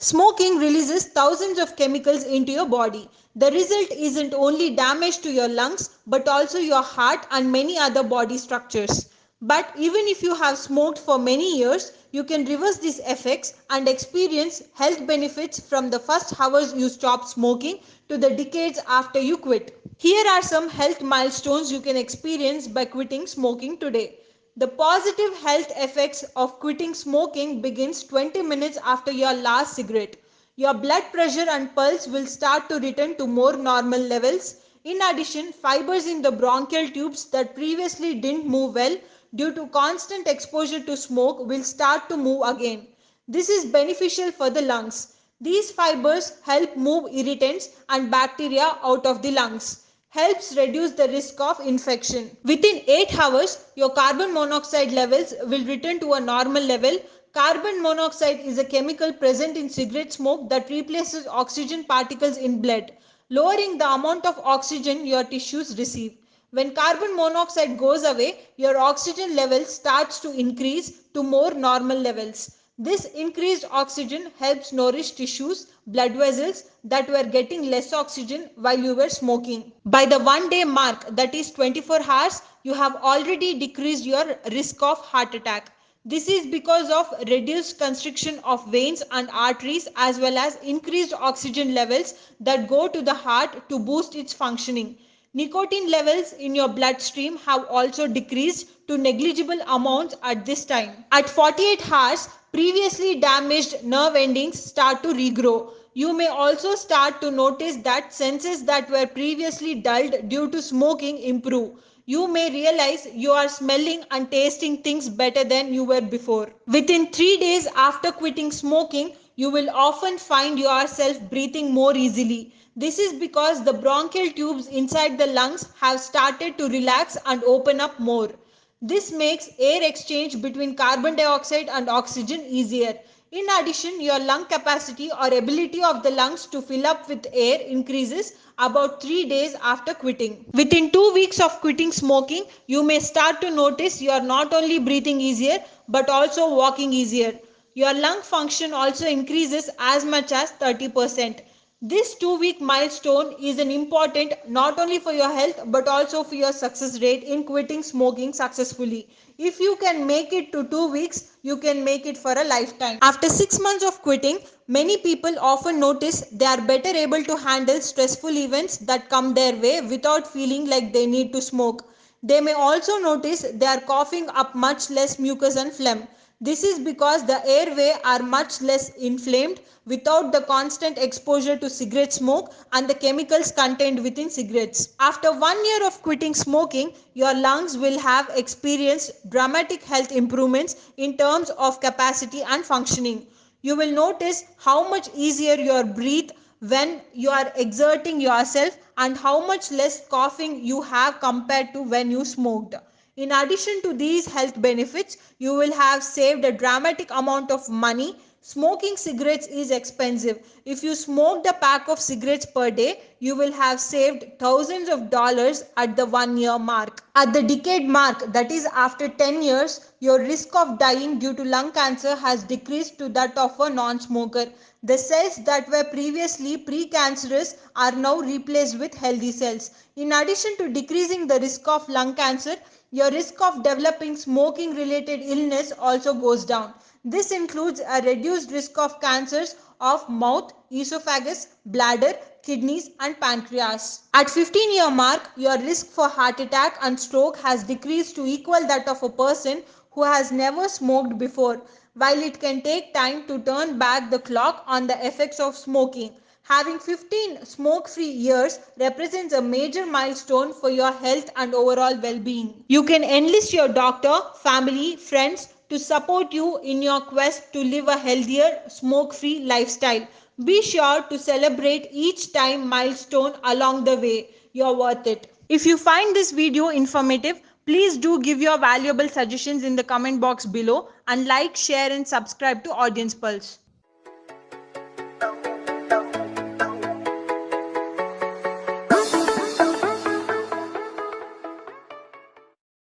Smoking releases thousands of chemicals into your body. The result isn't only damage to your lungs but also your heart and many other body structures. But even if you have smoked for many years, you can reverse these effects and experience health benefits from the first hours you stop smoking to the decades after you quit. Here are some health milestones you can experience by quitting smoking today. The positive health effects of quitting smoking begins 20 minutes after your last cigarette. Your blood pressure and pulse will start to return to more normal levels. In addition, fibers in the bronchial tubes that previously didn't move well due to constant exposure to smoke will start to move again. This is beneficial for the lungs. These fibers help move irritants and bacteria out of the lungs, helps reduce the risk of infection. Within 8 hours, your carbon monoxide levels will return to a normal level. Carbon monoxide is a chemical present in cigarette smoke that replaces oxygen particles in blood, lowering the amount of oxygen your tissues receive. When carbon monoxide goes away, your oxygen level starts to increase to more normal levels. This increased oxygen helps nourish tissues, blood vessels that were getting less oxygen while you were smoking. By the 1 day mark, that is 24 hours, you have already decreased your risk of heart attack. This is because of reduced constriction of veins and arteries as well as increased oxygen levels that go to the heart to boost its functioning. Nicotine levels in your bloodstream have also decreased to negligible amounts at this time. At 48 hours, previously damaged nerve endings start to regrow. You may also start to notice that senses that were previously dulled due to smoking improve. You may realize you are smelling and tasting things better than you were before. Within 3 days after quitting smoking, you will often find yourself breathing more easily. This is because the bronchial tubes inside the lungs have started to relax and open up more. This makes air exchange between carbon dioxide and oxygen easier. In addition, your lung capacity or ability of the lungs to fill up with air increases about 3 days after quitting. Within 2 weeks of quitting smoking, you may start to notice you are not only breathing easier but also walking easier. Your lung function also increases as much as 30%. This 2 week milestone is an important not only for your health but also for your success rate in quitting smoking successfully. If you can make it to 2 weeks, you can make it for a lifetime. After 6 months of quitting, many people often notice they are better able to handle stressful events that come their way without feeling like they need to smoke. They may also notice they are coughing up much less mucus and phlegm. This is because the airway are much less inflamed without the constant exposure to cigarette smoke and the chemicals contained within cigarettes. After 1 year of quitting smoking, your lungs will have experienced dramatic health improvements in terms of capacity and functioning. You will notice how much easier you breathe when you are exerting yourself and how much less coughing you have compared to when you smoked. In addition to these health benefits, you will have saved a dramatic amount of money. Smoking cigarettes is expensive. If you smoked a pack of cigarettes per day, you will have saved thousands of dollars at the 1 year mark. At the decade mark, that is after 10 years, your risk of dying due to lung cancer has decreased to that of a non-smoker. The cells that were previously precancerous are now replaced with healthy cells. In addition to decreasing the risk of lung cancer, your risk of developing smoking related illness also goes down. This includes a reduced risk of cancers of mouth, esophagus, bladder, kidneys and pancreas. At 15-year mark, your risk for heart attack and stroke has decreased to equal that of a person who has never smoked before. While it can take time to turn back the clock on the effects of smoking, having 15 smoke-free years represents a major milestone for your health and overall well-being. You can enlist your doctor, family, friends to support you in your quest to live a healthier, smoke-free lifestyle. Be sure to celebrate each time milestone along the way. You're worth it. If you find this video informative, please do give your valuable suggestions in the comment box below and like, share and subscribe to Audience Pulse.